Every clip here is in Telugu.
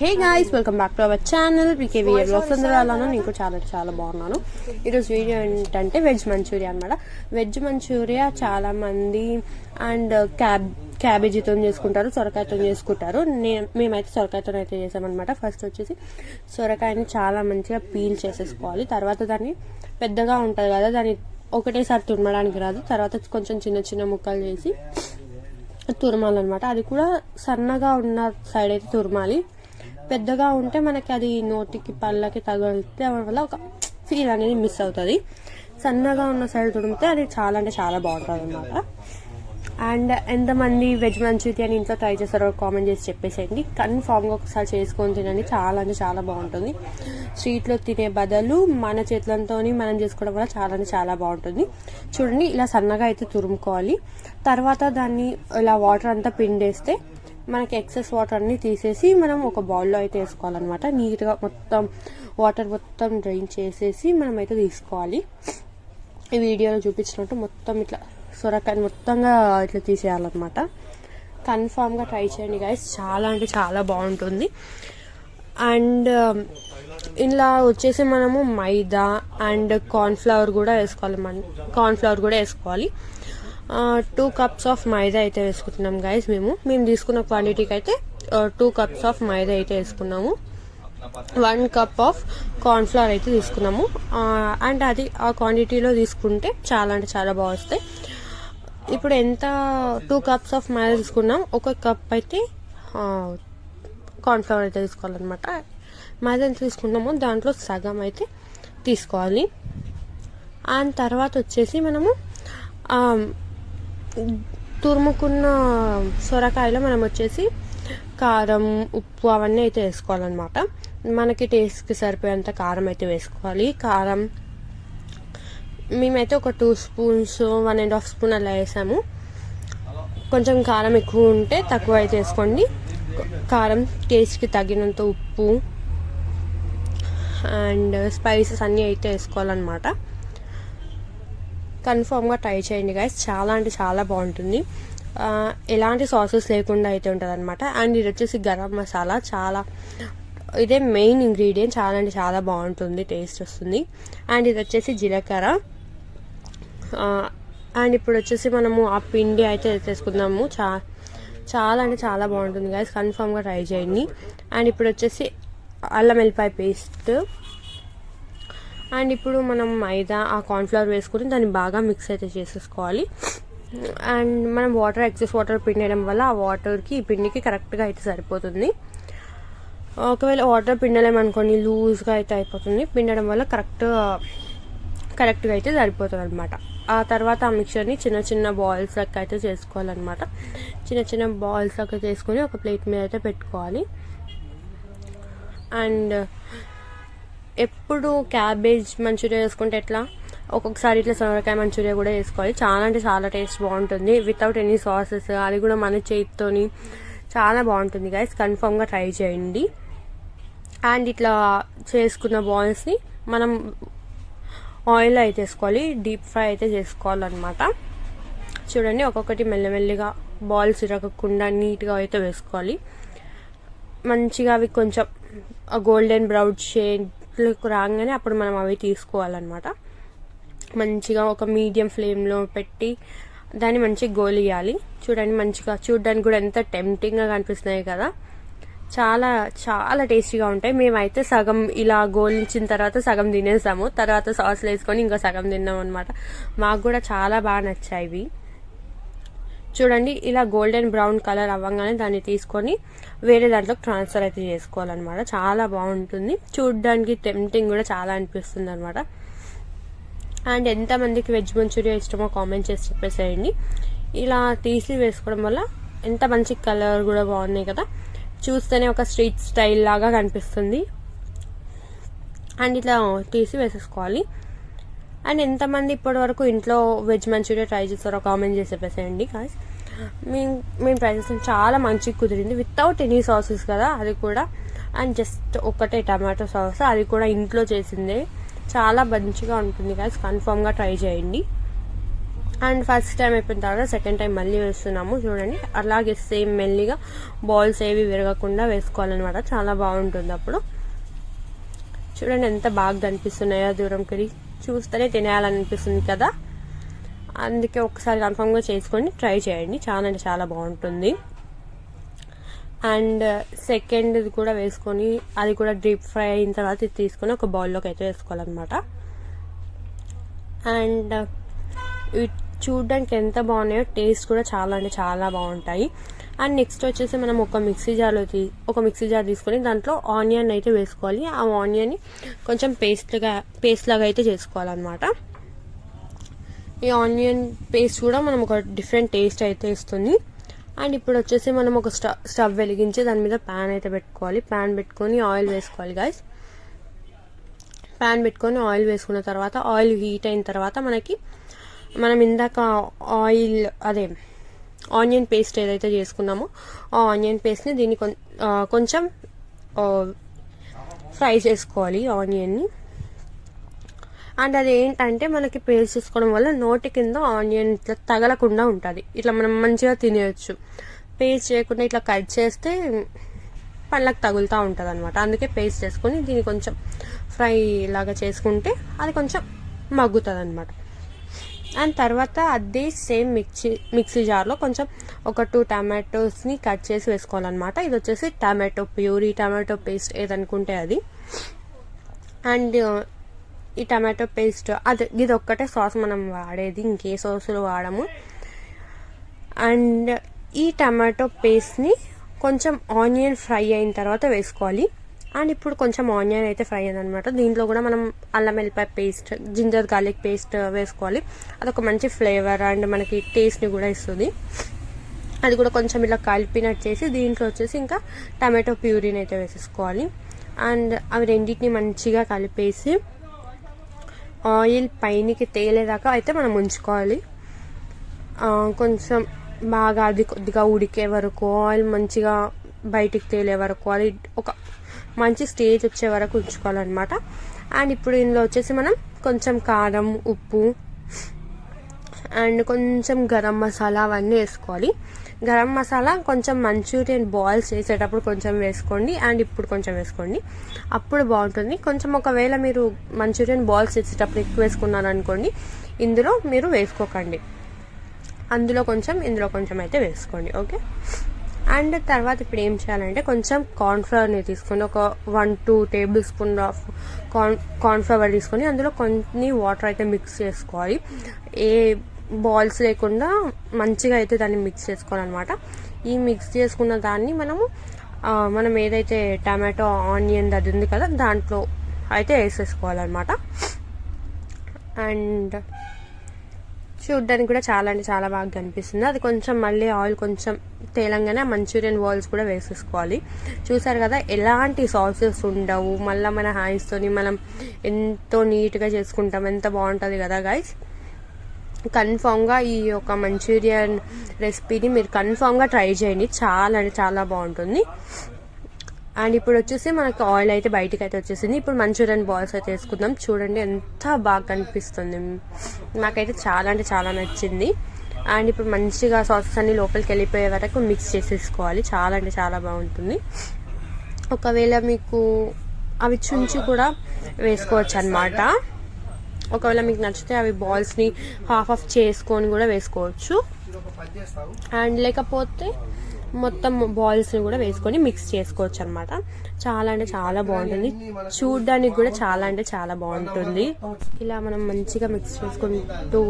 Hey guys, welcome back to our channel VKVR vlogs. అందరూ అలాను నేను చాలా బాగున్నాను. ఈరోజు వీడియో ఏంటంటే వెజ్ మంచూరియా అనమాట. వెజ్ మంచూరియా చాలా మంది అండ్ క్యాబేజీతో చేసుకుంటారు, సొరకాయతో చేసుకుంటారు. మేమైతే సొరకాయతో అయితే చేసామన్నమాట. ఫస్ట్ వచ్చేసి సొరకాయని చాలా మంచిగా పీల్ చేసేసుకోవాలి. తర్వాత దాన్ని పెద్దగా ఉంటుంది కదా, దాన్ని ఒకటేసారి తురమడానికి రాదు. తర్వాత కొంచెం చిన్న ముక్కలు చేసి తురమాలన్నమాట. అది కూడా సన్నగా ఉన్న సైడ్ అయితే తురమాలి. పెద్దగా ఉంటే మనకి అది నోటికి పళ్ళకి తగిలితే వల్ల ఒక ఫీల్ అనేది మిస్ అవుతుంది. సన్నగా ఉన్న సైడ్ తుడిమితే అది చాలా అంటే చాలా బాగుంటుంది అనమాట. అండ్ ఎంతమంది వెజ్ మంచూరియాని ఇంట్లో ట్రై చేస్తారో కామెంట్ చేసి చెప్పేసేయండి. కన్ఫామ్గా ఒకసారి చేసుకొని తినండి, చాలా అంటే చాలా బాగుంటుంది. స్ట్రీట్లో తినే బదులు మన చేతులతో మనం చేసుకోవడం వల్ల చాలా అంటే చాలా బాగుంటుంది. చూడండి, ఇలా సన్నగా అయితే తురుముకోవాలి. తర్వాత దాన్ని ఇలా వాటర్ అంతా పిండేస్తే మనకి ఎక్సెస్ వాటర్ అన్ని తీసేసి మనం ఒక బౌల్లో అయితే వేసుకోవాలన్నమాట. నీట్గా మొత్తం వాటర్ మొత్తం డ్రైన్ చేసేసి మనం అయితే తీసుకోవాలి. ఈ వీడియోలో చూపించినట్టు మొత్తం ఇట్లా సొరకాయ మొత్తంగా ఇట్లా తీసేయాలన్నమాట. కన్ఫామ్గా ట్రై చేయండి గైస్, చాలా అంటే చాలా బాగుంటుంది. అండ్ ఇలా వచ్చేసి మనము మైదా అండ్ కార్న్ఫ్లవర్ కూడా వేసుకోవాలి. 2 cups ఆఫ్ మైదా అయితే వేసుకుంటున్నాం గైస్. మేము తీసుకున్న క్వాంటిటీకి అయితే 2 cups ఆఫ్ మైదా అయితే వేసుకున్నాము. 1 cup ఆఫ్ కార్న్ఫ్లవర్ అయితే తీసుకున్నాము. అండ్ అది ఆ క్వాంటిటీలో తీసుకుంటే చాలా అంటే చాలా బాగా వస్తాయి. ఇప్పుడు ఎంత 2 cups ఆఫ్ మైదా తీసుకున్నాం, 1 cup అయితే కార్న్ఫ్లవర్ అయితే తీసుకోవాలన్నమాట. మైదా ఎంత తీసుకున్నామో దాంట్లో సగం అయితే తీసుకోవాలి. అండ్ తర్వాత వచ్చేసి మనము తురుముకున్న సొరకాయలో మనం వచ్చేసి కారం, ఉప్పు అవన్నీ అయితే వేసుకోవాలన్నమాట. మనకి టేస్ట్కి సరిపోయేంత కారం అయితే వేసుకోవాలి. కారం మేమైతే ఒక 2 spoons 1.5 spoon అలా వేసాము. కొంచెం కారం ఎక్కువ ఉంటే తక్కువ అయితే వేసుకోండి. కారం, టేస్ట్కి తగినంత ఉప్పు అండ్ స్పైసెస్ అన్నీ అయితే వేసుకోవాలన్నమాట. కన్ఫామ్గా ట్రై చేయండి గైస్, చాలా అంటే చాలా బాగుంటుంది. ఎలాంటి సాసెస్ లేకుండా అయితే ఉంటుంది అనమాట. అండ్ ఇది వచ్చేసి గరం మసాలా, ఇదే మెయిన్ ఇంగ్రీడియంట్. చాలా అంటే చాలా బాగుంటుంది, టేస్ట్ వస్తుంది. అండ్ ఇది వచ్చేసి జీలకర్ర. అండ్ ఇప్పుడు వచ్చేసి మనము ఆ పిండి అయితే వేసేసుకుందాము. చాలా అంటే చాలా బాగుంటుంది గైస్, కన్ఫామ్గా ట్రై చేయండి. అండ్ ఇప్పుడు వచ్చేసి అల్లం వెల్లిపాయ పేస్ట్. అండ్ ఇప్పుడు మనం మైదా, ఆ కార్న్ఫ్లవర్ వేసుకుని దాన్ని బాగా మిక్స్ అయితే చేసేసుకోవాలి. అండ్ మనం ఎక్సెస్ వాటర్ పిండడం వల్ల ఆ వాటర్కి ఈ పిండికి కరెక్ట్గా అయితే సరిపోతుంది. ఒకవేళ వాటర్ పిండలేమనుకోండి లూజ్గా అయితే అయిపోతుంది. పిండడం వల్ల కరెక్ట్గా అయితే సరిపోతుంది అనమాట. ఆ తర్వాత ఆ మిక్చర్ని చిన్న బాల్స్ లెక్క అయితే చేసుకోవాలన్నమాట. చిన్న బాల్స్ లెక్క చేసుకొని ఒక ప్లేట్ మీద అయితే పెట్టుకోవాలి. అండ్ ఎప్పుడు క్యాబేజ్ మంచూరియా వేసుకుంటే ఎట్లా, ఒక్కొక్కసారి ఇట్లా సొరకాయ మంచూరియా కూడా వేసుకోవాలి. చాలా అంటే చాలా టేస్ట్ బాగుంటుంది, వితౌట్ ఎనీ సాసెస్. అది కూడా మన చేతితోని చాలా బాగుంటుంది గైస్, కన్ఫామ్గా ట్రై చేయండి. అండ్ ఇట్లా చేసుకున్న బాల్స్ని మనం ఆయిల్ అయితే వేసుకోవాలి, డీప్ ఫ్రై అయితే చేసుకోవాలన్నమాట. చూడండి, ఒక్కొక్కటి మెల్లమెల్లిగా బాల్స్ ఇరగకుండా నీట్గా అయితే వేసుకోవాలి. మంచిగా అవి కొంచెం గోల్డెన్ బ్రౌన్ షేడ్ రాగానే అప్పుడు మనం అవి తీసుకోవాలన్నమాట. మంచిగా ఒక మీడియం ఫ్లేమ్లో పెట్టి దాన్ని మంచిగా గోలియాలి. చూడండి, మంచిగా చూడడానికి కూడా ఎంత టెంప్టింగ్గా కనిపిస్తున్నాయి కదా, చాలా చాలా టేస్టీగా ఉంటాయి. మేమైతే సగం ఇలా గోలించిన తర్వాత సగం తినేసాము, తర్వాత సాస్లు వేసుకొని ఇంకా సగం తిన్నాం అనమాట. మాకు కూడా చాలా బాగా నచ్చాయి ఇవి. చూడండి, ఇలా గోల్డెన్ బ్రౌన్ కలర్ అవ్వగానే దాన్ని తీసుకొని వేరే దాంట్లోకి ట్రాన్స్ఫర్ అయితే చేసుకోవాలన్నమాట. చాలా బాగుంటుంది, చూడడానికి టెంప్టింగ్ కూడా చాలా అనిపిస్తుంది అనమాట. అండ్ ఎంతమందికి వెజ్ మంచూరియా ఇష్టమో కామెంట్ చేసి చెప్పేసేయండి. ఇలా తీసి వేసుకోవడం వల్ల ఎంత మంచి కలర్ కూడా బాగున్నాయి కదా, చూస్తేనే ఒక స్ట్రీట్ స్టైల్ లాగా కనిపిస్తుంది. అండ్ ఇట్లా తీసి వేసేసుకోవాలి. అండ్ ఎంతమంది ఇప్పటి వరకు ఇంట్లో వెజ్ మంచూరియా ట్రై చేస్తారో కామెంట్ చేసి చెప్పేసేయండి గాయ్స్. మేము ట్రై చేస్తాం, చాలా మంచిగా కుదిరింది, వితౌట్ ఎనీ సాసెస్ కదా అది కూడా. అండ్ జస్ట్ ఒకటే టమాటో సాస్, అది కూడా ఇంట్లో చేసిందే. చాలా మంచిగా ఉంటుంది గాయ్స్, కన్ఫామ్గా ట్రై చేయండి. అండ్ ఫస్ట్ టైం అయిపోయిన తర్వాత సెకండ్ టైం మళ్ళీ వేస్తున్నాము చూడండి. అలాగే సేమ్ మెల్లిగా బాల్స్ ఏవి విరగకుండా వేసుకోవాలన్నమాట. చాలా బాగుంటుంది అప్పుడు. చూడండి ఎంత బాగా కనిపిస్తున్నాయో దూరంకి, చూస్తేనే తినేయాలనిపిస్తుంది కదా. అందుకే ఒకసారి కన్ఫర్మ్గా చేసుకొని ట్రై చేయండి, చాలా అంటే చాలా బాగుంటుంది. అండ్ సెకండ్ కూడా వేసుకొని అది కూడా డీప్ ఫ్రై అయిన తర్వాత ఇది తీసుకొని ఒక బౌల్లోకి అయితే వేసుకోవాలన్నమాట. అండ్ ఇవి చూడడానికి ఎంత బాగున్నాయో టేస్ట్ కూడా చాలా అంటే చాలా బాగుంటాయి. అండ్ నెక్స్ట్ వచ్చేసి మనం ఒక మిక్సీ జార్ తీసుకొని దాంట్లో ఆనియన్ అయితే వేసుకోవాలి. ఆ ఆనియన్ని కొంచెం పేస్ట్ లాగా అయితే చేసుకోవాలన్నమాట. ఈ ఆనియన్ పేస్ట్ కూడా మనం ఒక డిఫరెంట్ టేస్ట్ అయితే ఇస్తుంది. అండ్ ఇప్పుడు వచ్చేసి మనం ఒక స్టవ్ వెలిగించి దాని మీద ప్యాన్ అయితే పెట్టుకోవాలి. ప్యాన్ పెట్టుకొని ఆయిల్ వేసుకోవాలి గైస్. ప్యాన్ పెట్టుకొని ఆయిల్ వేసుకున్న తర్వాత ఆయిల్ హీట్ అయిన తర్వాత మనం ఇందాక ఆనియన్ పేస్ట్ ఏదైతే చేసుకున్నామో ఆ ఆనియన్ పేస్ట్ని దీన్ని కొంచెం ఫ్రై చేసుకోవాలి ఆనియన్ని. అండ్ అది ఏంటంటే మనకి పేస్ట్ చేసుకోవడం వల్ల నోటి కింద ఆనియన్ ఇట్లా తగలకుండా ఉంటుంది. ఇట్లా మనం మంచిగా తినేయచ్చు. పేస్ట్ చేయకుండా ఇట్లా కట్ చేస్తే పళ్ళకి తగులుతూ ఉంటుంది అనమాట. అందుకే పేస్ట్ చేసుకొని దీన్ని కొంచెం ఫ్రై లాగా చేసుకుంటే అది కొంచెం మగ్గుతుంది అనమాట. అండ్ తర్వాత అదే సేమ్ మిక్సీ జార్లో కొంచెం ఒక 2 టమాటోస్ని కట్ చేసి వేసుకోవాలన్నమాట. ఇది వచ్చేసి టమాటో ప్యూరీ, టమాటో పేస్ట్ ఏదనుకుంటే అది. అండ్ ఈ టమాటో పేస్ట్ ఇది ఒక్కటే సాస్ మనం వాడేది, ఇంకే సాసులు వాడము. అండ్ ఈ టమాటో పేస్ట్ని కొంచెం ఆనియన్ ఫ్రై అయిన తర్వాత వేసుకోవాలి. అండ్ ఇప్పుడు కొంచెం ఆనియన్ అయితే ఫ్రై అయిందనమాట. దీంట్లో కూడా మనం అల్లం వెల్లిపాయ పేస్ట్, జింజర్ గార్లిక్ పేస్ట్ వేసుకోవాలి. అదొక మంచి ఫ్లేవర్ అండ్ మనకి టేస్ట్ని కూడా ఇస్తుంది. అది కూడా కొంచెం ఇలా కలిపినట్టు చేసి దీంట్లో వచ్చేసి ఇంకా టమాటో ప్యూరీని అయితే వేసేసుకోవాలి. అండ్ అవి రెండింటిని మంచిగా కలిపేసి ఆయిల్ పైనకి తేలేదాకా అయితే మనం ఉంచుకోవాలి. కొంచెం బాగా అది కొద్దిగా ఉడికే వరకు, ఆయిల్ మంచిగా బయటికి తేలే వరకు, అది ఒక మంచి స్టేజ్ వచ్చే వరకు ఉంచుకోవాలన్నమాట. అండ్ ఇప్పుడు ఇందులో వచ్చేసి మనం కొంచెం కారం, ఉప్పు అండ్ కొంచెం గరం మసాలా అవన్నీ వేసుకోవాలి. గరం మసాలా కొంచెం మంచూరియన్ బాల్స్ చేసేటప్పుడు కొంచెం వేసుకోండి అండ్ ఇప్పుడు కొంచెం వేసుకోండి, అప్పుడు బాగుంటుంది. కొంచెం ఒకవేళ మీరు మంచూరియన్ బాల్స్ చేసేటప్పుడు ఎక్కువ వేసుకున్నారనుకోండి, ఇందులో మీరు వేసుకోకండి. అందులో కొంచెం ఇందులో కొంచెం అయితే వేసుకోండి, ఓకే. అండ్ తర్వాత ఇప్పుడు ఏం చేయాలంటే కొంచెం కార్న్ఫ్లవర్ని తీసుకొని ఒక 1-2 టేబుల్ స్పూన్ ఆఫ్ కార్న్ఫ్లవర్ తీసుకొని అందులో కొన్ని వాటర్ అయితే మిక్స్ చేసుకోవాలి. ఏ బాల్స్ లేకుండా మంచిగా అయితే దాన్ని మిక్స్ చేసుకోవాలన్నమాట. ఈ మిక్స్ చేసుకున్న దాన్ని మనం ఏదైతే టమాటో ఆనియన్ అది ఉంది కదా దాంట్లో అయితే వేసేసుకోవాలన్నమాట. అండ్ చూడ్డానికి కూడా చాలా అంటే చాలా బాగా కనిపిస్తుంది. అది కొంచెం మళ్ళీ ఆయిల్ కొంచెం తేలంగానే మంచూరియన్ బాల్స్ కూడా వేసేసుకోవాలి. చూసారు కదా ఎలాంటి సాసెస్ ఉండవు, మళ్ళీ మన హ్యాండ్స్తోని మనం ఎంతో నీట్గా చేసుకుంటాం, ఎంత బాగుంటుంది కదా గైస్. కన్ఫామ్గా ఈ యొక్క మంచూరియన్ రెసిపీని మీరు కన్ఫామ్గా ట్రై చేయండి, చాలా అంటే చాలా బాగుంటుంది. అండ్ ఇప్పుడు వచ్చేసి మనకి ఆయిల్ అయితే బయటికి అయితే వచ్చేసింది. ఇప్పుడు మంచూరియన్ బాల్స్ అయితే వేసుకుందాం. చూడండి ఎంత బాగా కనిపిస్తుంది, నాకైతే చాలా అంటే చాలా నచ్చింది. అండ్ ఇప్పుడు మంచిగా సాసెస్ అన్ని లోపలికి వెళ్ళిపోయే వరకు మిక్స్ చేసేసుకోవాలి, చాలా అంటే చాలా బాగుంటుంది. ఒకవేళ మీకు అవి చుంచి కూడా వేసుకోవచ్చు అన్నమాట. ఒకవేళ మీకు నచ్చితే అవి బాల్స్ని హాఫ్ చేసుకొని కూడా వేసుకోవచ్చు. అండ్ లేకపోతే మొత్తం బాల్స్ని కూడా వేసుకొని మిక్స్ చేసుకోవచ్చు అనమాట. చాలా అంటే చాలా బాగుంటుంది, చూడడానికి కూడా చాలా అంటే చాలా బాగుంటుంది. ఇలా మనం మంచిగా మిక్స్ చేసుకుంటూ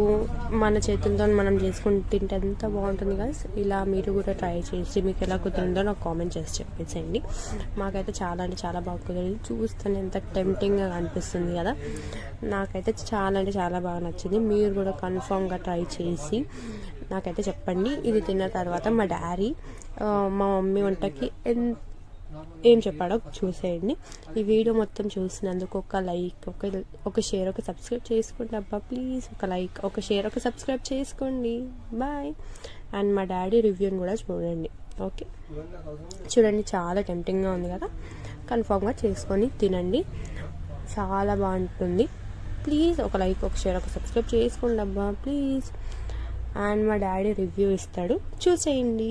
మన చేతులతో మనం చేసుకుంటూ తింటే ఎంత బాగుంటుంది గైస్. ఇలా మీరు కూడా ట్రై చేసి మీకు ఎలా కుదిరిందో నాకు కామెంట్ చేసి చెప్పేసేయండి. మాకైతే చాలా అంటే చాలా బాగా కుదిరింది, చూస్తేనే ఎంత టెంప్టింగ్గా అనిపిస్తుంది కదా. నాకైతే చాలా అంటే చాలా బాగా నచ్చింది. మీరు కూడా కన్ఫామ్గా ట్రై చేసి నాకైతే చెప్పండి. ఇది తిన్న తర్వాత మా డాడీ మా మమ్మీ వంటకి ఏం చెప్పాడో చూసేయండి. ఈ వీడియో మొత్తం చూసినందుకు ఒక లైక్, ఒక షేర్, ఒక సబ్స్క్రైబ్ చేసుకోండి అబ్బా ప్లీజ్. ఒక లైక్, ఒక షేర్, ఒక సబ్స్క్రైబ్ చేసుకోండి. బాయ్. అండ్ మా డాడీ రివ్యూని కూడా చూడండి, ఓకే. చూడండి చాలా టెంప్టింగ్గా ఉంది కదా, కన్ఫామ్గా చేసుకొని తినండి, చాలా బాగుంటుంది. ప్లీజ్ ఒక లైక్, ఒక షేర్, ఒక సబ్స్క్రైబ్ చేసుకోండి అబ్బా ప్లీజ్. అండ్ మా డాడీ రివ్యూ ఇస్తాడు, చూసేయండి.